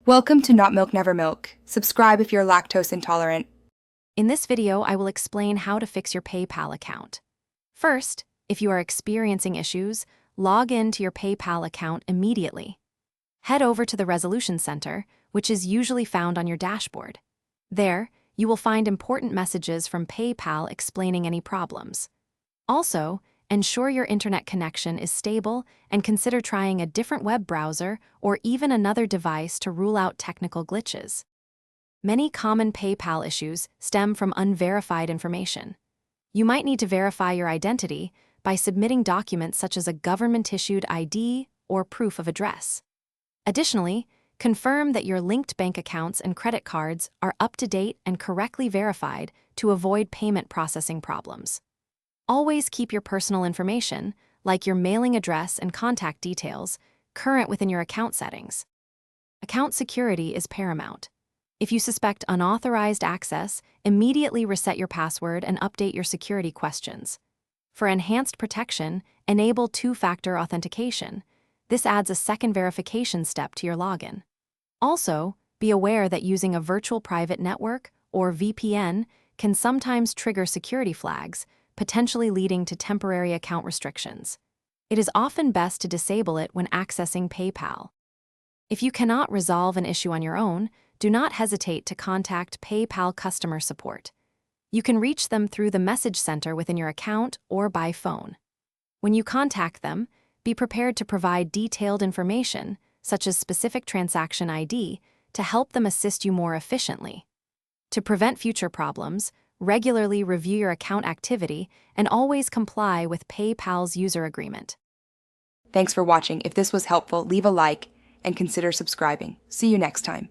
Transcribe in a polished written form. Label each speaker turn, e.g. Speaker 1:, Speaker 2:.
Speaker 1: Welcome to Not Milk Never Milk. Subscribe if you're lactose intolerant.
Speaker 2: In this video, I will explain how to fix your PayPal account. First, if you are experiencing issues, log in to your PayPal account immediately. Head over to the Resolution Center, which is usually found on your dashboard. There, you will find important messages from PayPal explaining any problems. Also, ensure your internet connection is stable and consider trying a different web browser or even another device to rule out technical glitches. Many common PayPal issues stem from unverified information. You might need to verify your identity by submitting documents such as a government-issued ID or proof of address. Additionally, confirm that your linked bank accounts and credit cards are up to date and correctly verified to avoid payment processing problems. Always keep your personal information, like your mailing address and contact details, current within your account settings. Account security is paramount. If you suspect unauthorized access, immediately reset your password and update your security questions. For enhanced protection, enable two-factor authentication. This adds a second verification step to your login. Also, be aware that using a virtual private network, or VPN, can sometimes trigger security flags, potentially leading to temporary account restrictions. It is often best to disable it when accessing PayPal. If you cannot resolve an issue on your own, do not hesitate to contact PayPal customer support. You can reach them through the message center within your account or by phone. When you contact them, be prepared to provide detailed information, such as specific transaction ID, to help them assist you more efficiently. To prevent future problems, regularly review your account activity and always comply with PayPal's user agreement.
Speaker 1: Thanks for watching. If this was helpful, leave a like and consider subscribing. See you next time.